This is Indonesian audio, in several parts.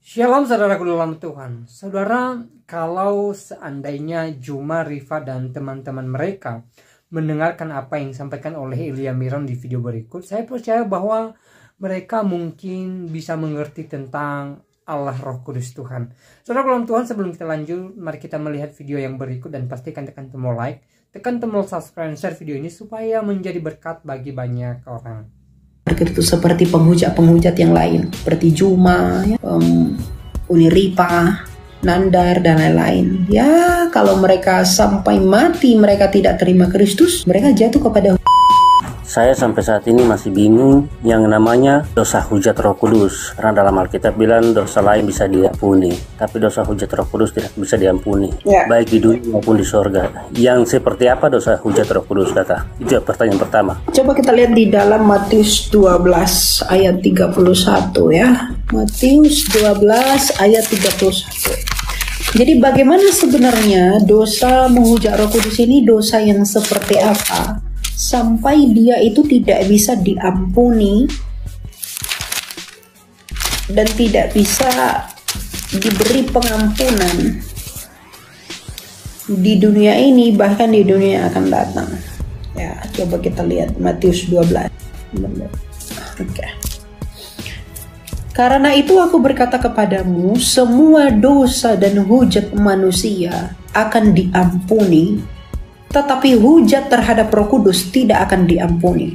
Shalom saudaraku dalam Tuhan. Saudara, kalau seandainya Juma, Riva, dan teman-teman mereka mendengarkan apa yang disampaikan oleh Elia Miron di video berikut, saya percaya bahwa mereka mungkin bisa mengerti tentang Allah Roh Kudus Tuhan. Saudara dalam Tuhan, sebelum kita lanjut, mari kita melihat video yang berikut dan pastikan tekan tombol like, tekan tombol subscribe, dan share video ini supaya menjadi berkat bagi banyak orang. Itu seperti penghujat-penghujat yang lain, seperti Juma, Uni Ripa, Nandar, dan lain-lain. Ya, kalau mereka sampai mati mereka tidak terima Kristus, mereka jatuh kepada. Saya sampai saat ini masih bingung yang namanya dosa hujat Roh Kudus. Karena dalam Alkitab bilang dosa lain bisa diampuni, tapi dosa hujat Roh Kudus tidak bisa diampuni, baik di dunia maupun di sorga. Yang seperti apa dosa hujat Roh Kudus, kata? Itu pertanyaan pertama. Coba kita lihat di dalam Matius 12 ayat 31 ya. Matius 12 ayat 31. Jadi bagaimana sebenarnya dosa menghujat Roh Kudus ini, dosa yang seperti apa? Sampai dia itu tidak bisa diampuni dan tidak bisa diberi pengampunan di dunia ini, bahkan di dunia yang akan datang. Ya, coba kita lihat Matius 12. Oke. Karena itu aku berkata kepadamu, semua dosa dan hujat manusia akan diampuni, tetapi hujat terhadap Roh Kudus tidak akan diampuni.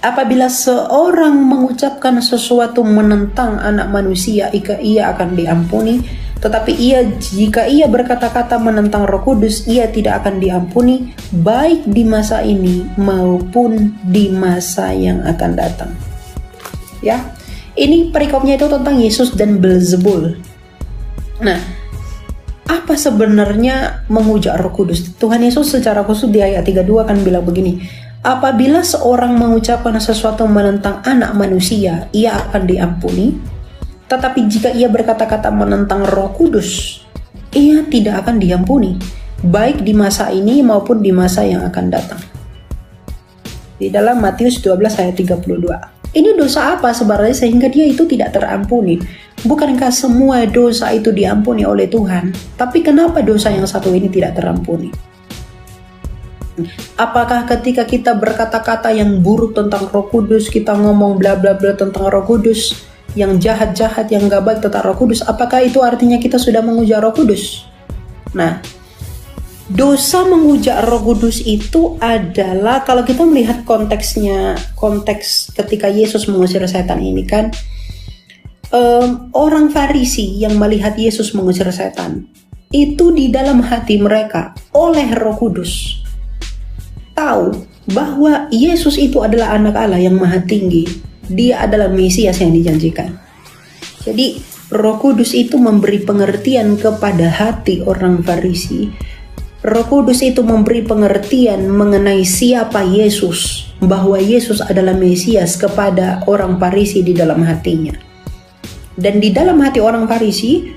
Apabila seorang mengucapkan sesuatu menentang anak manusia, ia akan diampuni. Tetapi jika ia berkata-kata menentang Roh Kudus, ia tidak akan diampuni, baik di masa ini maupun di masa yang akan datang. Ya, ini perikopnya itu tentang Yesus dan Beelzebul. Nah, apa sebenarnya menghujat Roh Kudus? Tuhan Yesus secara khusus di ayat 32 akan bilang begini, apabila seorang mengucapkan sesuatu menentang anak manusia, ia akan diampuni. Tetapi jika ia berkata-kata menentang Roh Kudus, ia tidak akan diampuni, baik di masa ini maupun di masa yang akan datang. Di dalam Matius 12 ayat 32. Ini dosa apa sebenarnya sehingga dia itu tidak terampuni? Bukankah semua dosa itu diampuni oleh Tuhan? Tapi kenapa dosa yang satu ini tidak terampuni? Apakah ketika kita berkata-kata yang buruk tentang Roh Kudus, kita ngomong bla bla bla tentang Roh Kudus, yang jahat-jahat, yang gak baik tentang Roh Kudus, apakah itu artinya kita sudah menghujat Roh Kudus? Nah, dosa menghujat Roh Kudus itu adalah, kalau kita melihat konteksnya, konteks ketika Yesus mengusir setan ini kan, orang Farisi yang melihat Yesus mengusir setan, itu di dalam hati mereka oleh Roh Kudus tahu bahwa Yesus itu adalah anak Allah yang maha tinggi, dia adalah Mesias yang dijanjikan. Jadi Roh Kudus itu memberi pengertian kepada hati orang Farisi. Roh Kudus itu memberi pengertian mengenai siapa Yesus, bahwa Yesus adalah Mesias kepada orang Farisi di dalam hatinya. Dan di dalam hati orang Farisi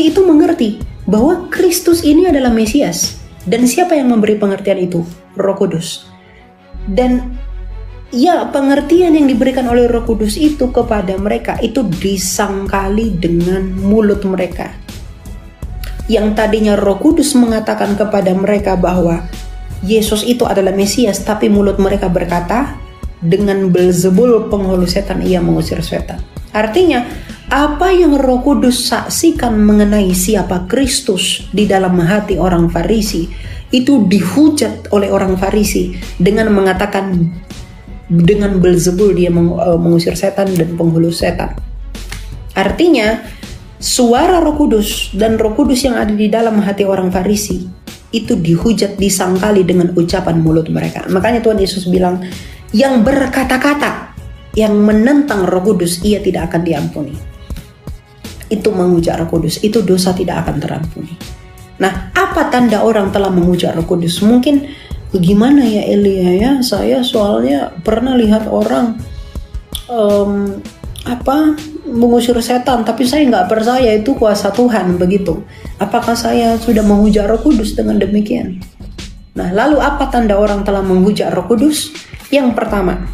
itu mengerti bahwa Kristus ini adalah Mesias. Dan siapa yang memberi pengertian itu? Roh Kudus. Dan ya, pengertian yang diberikan oleh Roh Kudus itu kepada mereka itu disangkali dengan mulut mereka. Yang tadinya Roh Kudus mengatakan kepada mereka bahwa Yesus itu adalah Mesias, tapi mulut mereka berkata, dengan Beelzebul penghulu setan ia mengusir setan. Artinya, apa yang Roh Kudus saksikan mengenai siapa Kristus di dalam hati orang Farisi, itu dihujat oleh orang Farisi dengan mengatakan dengan Beelzebul dia mengusir setan dan penghulu setan. Artinya, suara Roh Kudus dan Roh Kudus yang ada di dalam hati orang Farisi itu dihujat, disangkali dengan ucapan mulut mereka. Makanya Tuhan Yesus bilang, yang berkata-kata yang menentang Roh Kudus, ia tidak akan diampuni. Itu menghujat Roh Kudus, itu dosa tidak akan terampuni. Nah, apa tanda orang telah menghujat Roh Kudus? Mungkin, gimana ya Elia ya, saya soalnya pernah lihat orang mengusir setan, tapi saya nggak percaya itu kuasa Tuhan begitu. Apakah saya sudah menghujat Roh Kudus dengan demikian? Nah, lalu apa tanda orang telah menghujat Roh Kudus? Yang pertama,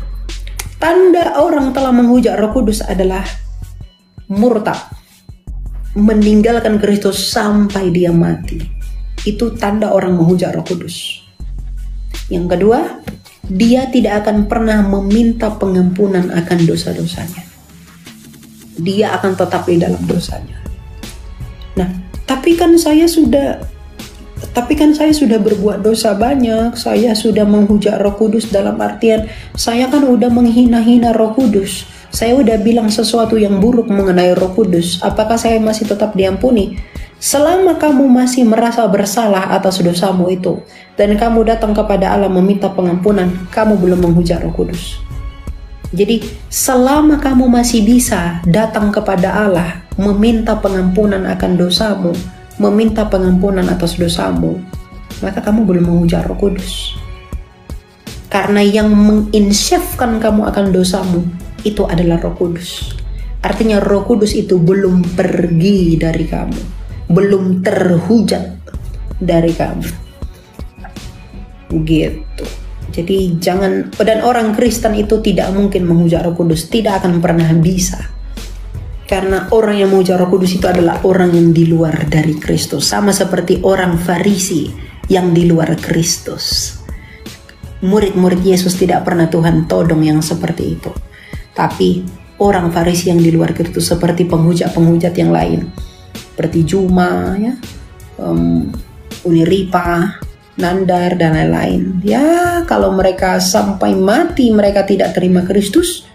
tanda orang telah menghujat Roh Kudus adalah murtad. meninggalkan Kristus sampai dia mati, itu tanda orang menghujat Roh Kudus. Yang kedua, dia tidak akan pernah meminta pengampunan akan dosa-dosanya. Dia akan tetap di dalam dosanya. Nah, tapi kan saya sudah berbuat dosa banyak. Saya sudah menghujat Roh Kudus, dalam artian saya kan udah menghina-hina Roh Kudus. Saya udah bilang sesuatu yang buruk mengenai Roh Kudus. Apakah saya masih tetap diampuni? Selama kamu masih merasa bersalah atas dosamu itu, dan kamu datang kepada Allah meminta pengampunan, kamu belum menghujat Roh Kudus. Jadi selama kamu masih bisa datang kepada Allah meminta pengampunan akan dosamu, meminta pengampunan atas dosamu, maka kamu belum menghujat Roh Kudus. Karena yang menginsyafkan kamu akan dosamu itu adalah Roh Kudus. Artinya Roh Kudus itu belum pergi dari kamu, belum terhujat dari kamu. Gitu. Jadi jangan, dan orang Kristen itu tidak mungkin menghujat Roh Kudus, tidak akan pernah bisa. Karena orang yang menghujat Roh Kudus itu adalah orang yang di luar dari Kristus, sama seperti orang Farisi yang di luar Kristus. Murid-murid Yesus tidak pernah Tuhan todong yang seperti itu. Tapi orang Farisi yang di luar Kristus seperti penghujat-penghujat yang lain, seperti Juma, ya, Uniripa, Nandar, dan lain-lain. Ya, kalau mereka sampai mati mereka tidak terima Kristus,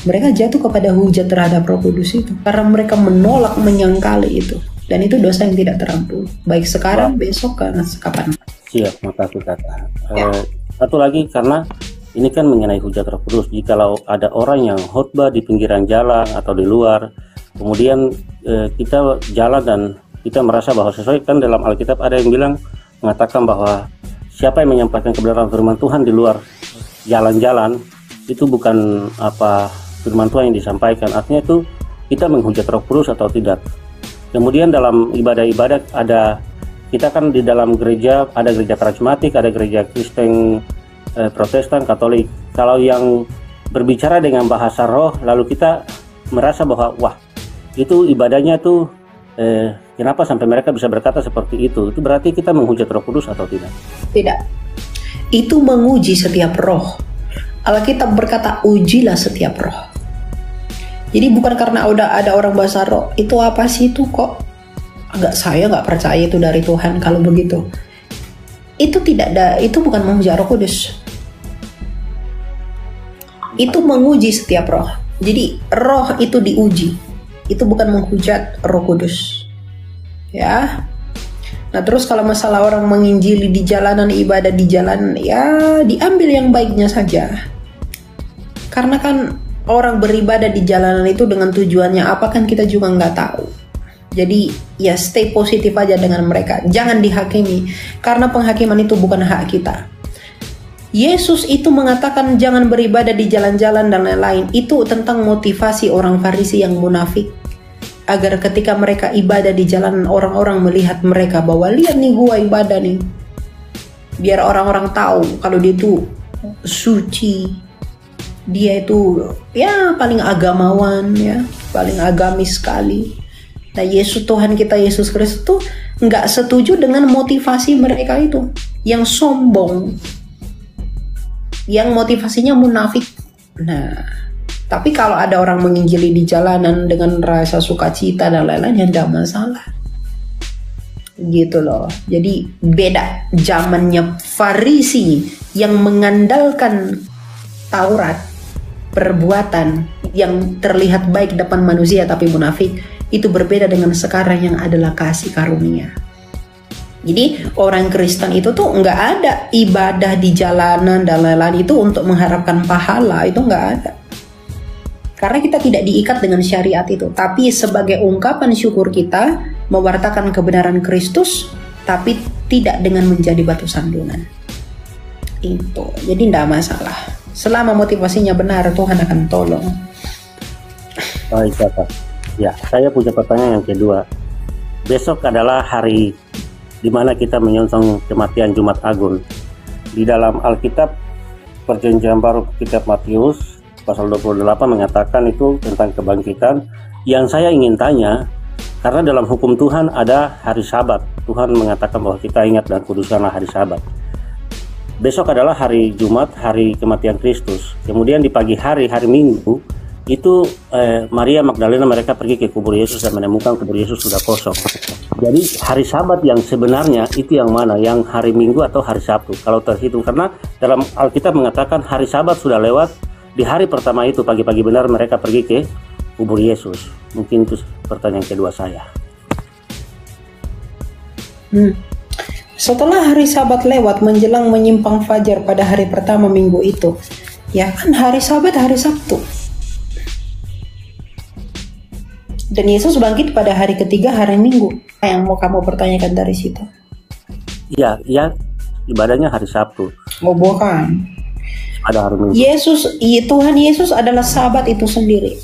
mereka jatuh kepada hujat terhadap Roh Kudus itu, karena mereka menolak, menyangkali itu. Dan itu dosa yang tidak terampuni, baik sekarang, besok, karena kapan. Siap, makasih Kakak. Satu lagi, karena ini kan mengenai hujat Roh Kudus. Jikalau ada orang yang khotbah di pinggiran jalan atau di luar, kemudian kita jalan dan kita merasa bahwa sesuai, kan dalam Alkitab ada yang bilang, mengatakan bahwa siapa yang menyampaikan kebenaran firman Tuhan di luar jalan-jalan, itu bukan apa firman Tuhan yang disampaikan. Artinya itu kita menghujat Roh Kudus atau tidak. Kemudian dalam ibadah-ibadah ada, kita kan di dalam gereja ada gereja karismatik, ada gereja Kristen, Protestan, Katolik. Kalau yang berbicara dengan bahasa roh, lalu kita merasa bahwa wah, itu ibadahnya tuh kenapa sampai mereka bisa berkata seperti itu? Itu berarti kita menghujat Roh Kudus atau tidak? Tidak. Itu menguji setiap roh. Alkitab berkata, ujilah setiap roh. Jadi bukan karena udah ada orang bahasa roh, itu apa sih itu kok? Saya nggak percaya itu dari Tuhan kalau begitu. Itu tidak ada, itu bukan menghujat Roh Kudus. Itu menguji setiap roh. Jadi roh itu diuji. Itu bukan menghujat Roh Kudus. Ya. Nah, terus kalau masalah orang menginjili di jalanan, ibadah di jalanan, ya diambil yang baiknya saja. Karena kan orang beribadah di jalanan itu dengan tujuannya apa kan kita juga nggak tahu. Jadi ya stay positif aja dengan mereka. Jangan dihakimi. Karena penghakiman itu bukan hak kita. Yesus itu mengatakan jangan beribadah di jalan-jalan dan lain-lain. Itu tentang motivasi orang Farisi yang munafik. Agar ketika mereka ibadah di jalan, orang-orang melihat mereka bahwa lihat nih gua ibadah nih. Biar orang-orang tahu kalau dia itu suci. Dia itu ya paling agamawan, ya paling agamis sekali. Nah, Yesus Tuhan kita Yesus Kristus tuh nggak setuju dengan motivasi mereka itu yang sombong, yang motivasinya munafik. Nah, tapi kalau ada orang menginjili di jalanan dengan rasa sukacita dan lain-lain, ya tidak masalah. Gitu loh. Jadi beda zamannya Farisi yang mengandalkan Taurat, perbuatan yang terlihat baik depan manusia tapi munafik. Itu berbeda dengan sekarang yang adalah kasih karunia. Jadi orang Kristen itu tuh nggak ada ibadah di jalanan dan lain-lain itu untuk mengharapkan pahala, itu nggak ada. Karena kita tidak diikat dengan syariat itu, tapi sebagai ungkapan syukur kita mewartakan kebenaran Kristus, tapi tidak dengan menjadi batu sandungan. Itu, jadi tidak masalah. Selama motivasinya benar, Tuhan akan tolong. Baik, Bapak. Ya, saya punya pertanyaan yang kedua. Besok adalah hari di mana kita menyongsong kematian Jumat Agung. Di dalam Alkitab, Perjanjian Baru kitab Matius pasal 28 mengatakan itu tentang kebangkitan. Yang saya ingin tanya, Karena dalam hukum Tuhan ada hari Sabat. Tuhan mengatakan bahwa kita ingat dan kuduskanlah hari Sabat. Besok adalah hari Jumat, hari kematian Kristus. Kemudian di pagi hari, hari Minggu, itu Maria Magdalena mereka pergi ke kubur Yesus dan menemukan kubur Yesus sudah kosong. Jadi hari Sabat yang sebenarnya itu yang mana? Yang hari Minggu atau hari Sabtu? Kalau terhitung, karena dalam Alkitab mengatakan hari Sabat sudah lewat. Di hari pertama itu pagi-pagi benar mereka pergi ke kubur Yesus. Mungkin itu pertanyaan kedua saya. Setelah hari Sabat lewat menjelang menyimpang fajar pada hari pertama minggu itu, ya kan hari Sabat hari Sabtu. Dan Yesus bangkit pada hari ketiga hari Minggu. Apa yang mau kamu pertanyakan dari situ? Ya, ibadahnya hari Sabtu. Oh bukan. Ada hari Minggu. Tuhan Yesus adalah Sabat itu sendiri.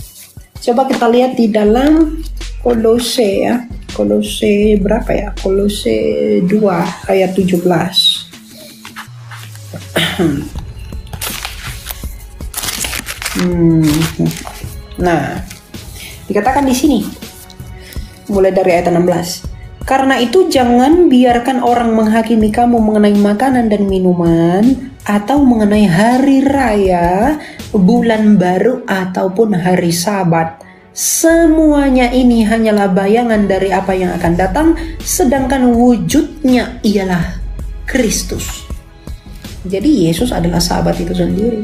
Coba kita lihat di dalam Kolose ya. Kolose berapa ya? Kolose 2 ayat 17. Nah, dikatakan di sini mulai dari ayat 16. Karena itu jangan biarkan orang menghakimi kamu mengenai makanan dan minuman, atau mengenai hari raya, bulan baru, ataupun hari Sabat. Semuanya ini hanyalah bayangan dari apa yang akan datang, sedangkan wujudnya ialah Kristus. Jadi Yesus adalah Sabat itu sendiri.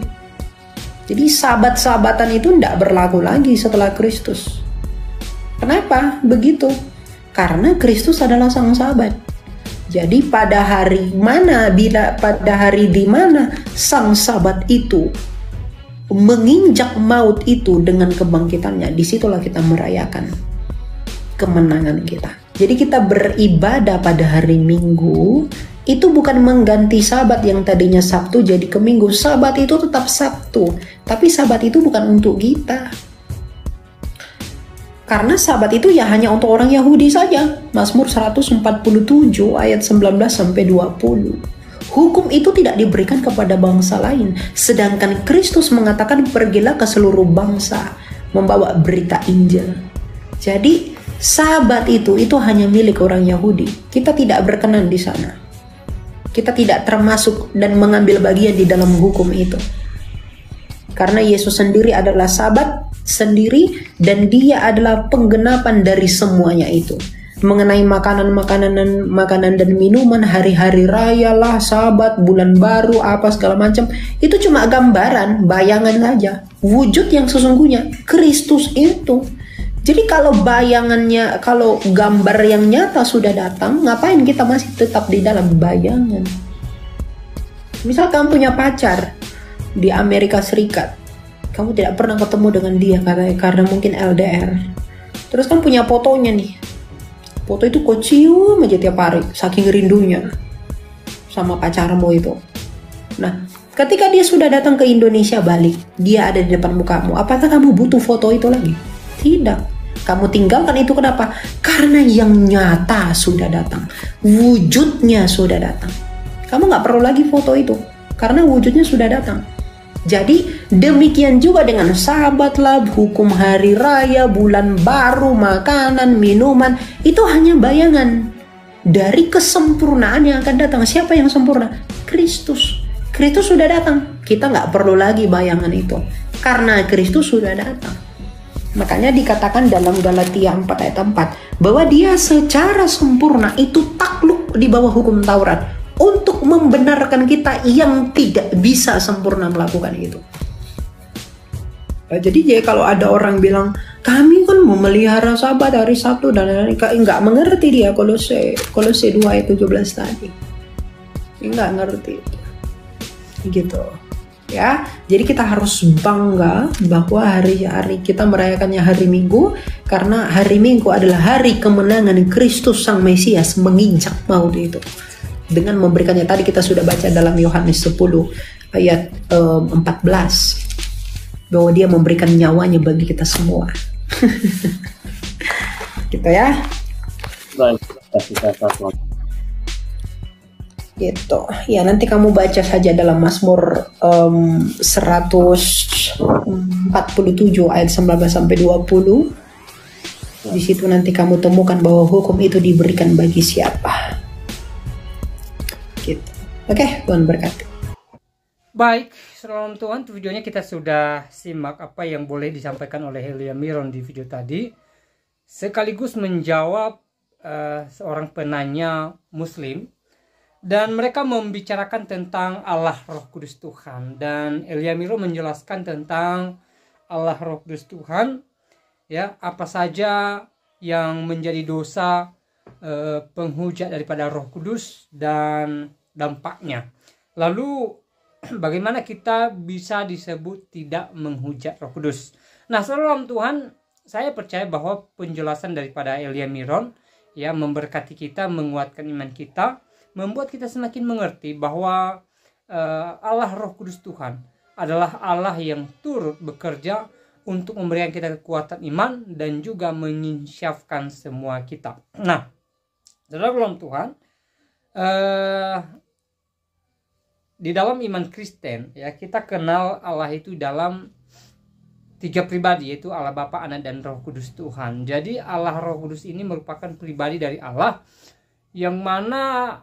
Jadi Sabat-sabatan itu tidak berlaku lagi setelah Kristus. Kenapa begitu? Karena Kristus adalah sang Sabat. Jadi pada hari di mana sang Sabat itu menginjak maut itu dengan kebangkitannya, disitulah kita merayakan kemenangan kita. Jadi kita beribadah pada hari Minggu itu bukan mengganti Sabat yang tadinya Sabtu jadi ke Minggu. Sabat itu tetap Sabtu, tapi Sabat itu bukan untuk kita. Karena Sabat itu ya hanya untuk orang Yahudi saja. Mazmur 147 ayat 19-20. Hukum itu tidak diberikan kepada bangsa lain. Sedangkan Kristus mengatakan pergilah ke seluruh bangsa membawa berita Injil. Jadi Sabat itu hanya milik orang Yahudi. Kita tidak berkenan di sana. Kita tidak termasuk dan mengambil bagian di dalam hukum itu. Karena Yesus sendiri adalah Sabat sendiri dan dia adalah penggenapan dari semuanya itu. Mengenai makanan dan minuman, hari-hari raya lah, Sabat, bulan baru, apa segala macam, itu cuma gambaran, bayangan saja. Wujud yang sesungguhnya Kristus itu. Jadi kalau bayangannya, kalau gambar yang nyata sudah datang, ngapain kita masih tetap di dalam bayangan? Misal kamu punya pacar di Amerika Serikat, kamu tidak pernah ketemu dengan dia karena mungkin LDR. Terus kamu punya fotonya nih. Foto itu kau cium aja tiap hari, saking rindunya sama pacarmu itu. Nah, ketika dia sudah datang ke Indonesia balik, dia ada di depan mukamu, apakah kamu butuh foto itu lagi? Tidak. Kamu tinggalkan itu, kenapa? Karena yang nyata sudah datang, wujudnya sudah datang. Kamu nggak perlu lagi foto itu, karena wujudnya sudah datang. Jadi demikian juga dengan Sabat lah, hukum hari raya, bulan baru, makanan, minuman, itu hanya bayangan dari kesempurnaan yang akan datang. Siapa yang sempurna? Kristus. Kristus sudah datang. Kita nggak perlu lagi bayangan itu, karena Kristus sudah datang. Makanya dikatakan dalam Galatia 4 ayat 4 bahwa dia secara sempurna itu takluk di bawah hukum Taurat untuk membenarkan kita yang tidak bisa sempurna melakukan itu. Jadi kalau ada orang bilang kami kan memelihara Sabat hari Sabtu dan nggak mengerti dia Kolose 2 ayat 17 tadi. Nggak ngerti gitu. Ya, jadi kita harus bangga bahwa hari-hari kita merayakannya hari Minggu, karena hari Minggu adalah hari kemenangan Kristus Sang Mesias menginjak maut itu. Dengan memberikannya, tadi kita sudah baca dalam Yohanes 10 ayat 14 bahwa dia memberikan nyawanya bagi kita semua. Gitu ya. Gitu. Ya, nanti kamu baca saja dalam Mazmur 147 ayat 19-20. Di situ nanti kamu temukan bahwa hukum itu diberikan bagi siapa. Gitu. Oke, Tuhan berkati. Baik, salam Tuhan, videonya kita sudah simak apa yang boleh disampaikan oleh Elia Miron di video tadi, sekaligus menjawab seorang penanya Muslim, dan mereka membicarakan tentang Allah Roh Kudus Tuhan, dan Elia Miron menjelaskan tentang Allah Roh Kudus Tuhan, ya, apa saja yang menjadi dosa penghujat daripada Roh Kudus dan dampaknya. Lalu bagaimana kita bisa disebut tidak menghujat Roh Kudus? Nah, salam Tuhan, saya percaya bahwa penjelasan daripada Elia Miron ya memberkati kita, menguatkan iman kita, membuat kita semakin mengerti bahwa Allah Roh Kudus Tuhan adalah Allah yang turut bekerja untuk memberikan kita kekuatan iman dan juga menginsyafkan semua kita. Nah, saudara Tuhan, di dalam iman Kristen ya, kita kenal Allah itu dalam 3 pribadi, yaitu Allah Bapa, Anak, dan Roh Kudus Tuhan. Jadi Allah Roh Kudus ini merupakan pribadi dari Allah yang mana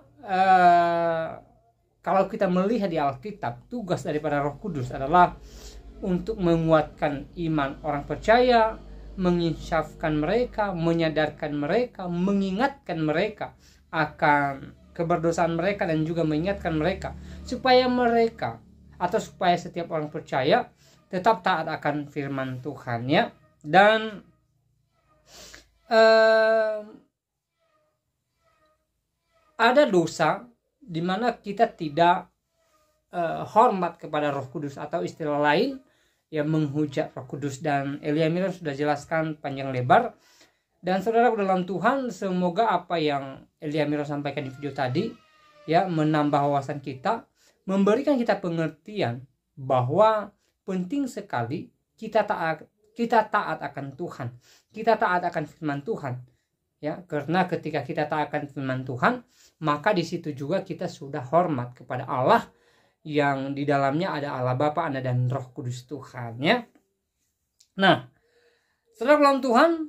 kalau kita melihat di Alkitab, tugas daripada Roh Kudus adalah untuk menguatkan iman orang percaya, menginsyafkan mereka, menyadarkan mereka, mengingatkan mereka akan keberdosaan mereka, dan juga mengingatkan mereka supaya setiap orang percaya tetap taat akan firman Tuhan ya. Dan ada dosa di mana kita tidak hormat kepada Roh Kudus, atau istilah lain ya menghujat Roh Kudus, dan Elia Miron sudah jelaskan panjang lebar. Dan saudara dalam Tuhan, semoga apa yang Elia Miron sampaikan di video tadi ya menambah wawasan kita, memberikan kita pengertian bahwa penting sekali kita taat akan Tuhan, kita taat akan firman Tuhan ya, karena ketika kita taat akan firman Tuhan, maka di situ juga kita sudah hormat kepada Allah yang di dalamnya ada Allah Bapa, Anak, dan Roh Kudus Tuhan ya. Nah, saudara dalam Tuhan,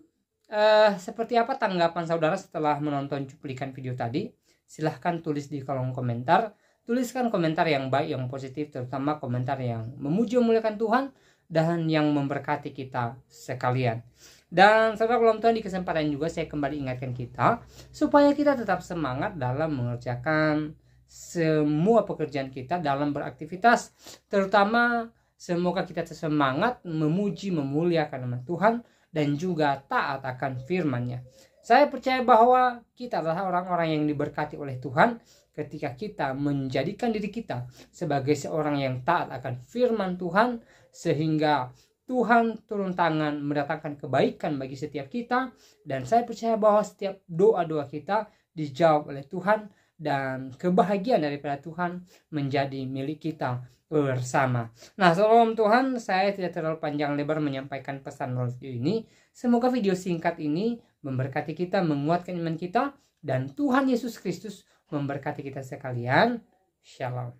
seperti apa tanggapan saudara setelah menonton cuplikan video tadi? Silahkan tulis di kolom komentar. Tuliskan komentar yang baik, yang positif, terutama komentar yang memuji memuliakan Tuhan dan yang memberkati kita sekalian. Dan saudara dalam Tuhan, di kesempatan juga saya kembali ingatkan kita supaya kita tetap semangat dalam mengerjakan semua pekerjaan kita, dalam beraktivitas, terutama semoga kita semangat memuji memuliakan nama Tuhan dan juga taat akan firman-Nya. Saya percaya bahwa kita adalah orang-orang yang diberkati oleh Tuhan ketika kita menjadikan diri kita sebagai seorang yang taat akan firman Tuhan, sehingga Tuhan turun tangan mendatangkan kebaikan bagi setiap kita. Dan saya percaya bahwa setiap doa-doa kita dijawab oleh Tuhan, dan kebahagiaan daripada Tuhan menjadi milik kita bersama. Nah, salam Tuhan, saya tidak terlalu panjang lebar menyampaikan pesan melalui video ini. Semoga video singkat ini memberkati kita, menguatkan iman kita, dan Tuhan Yesus Kristus memberkati kita sekalian. Shalom.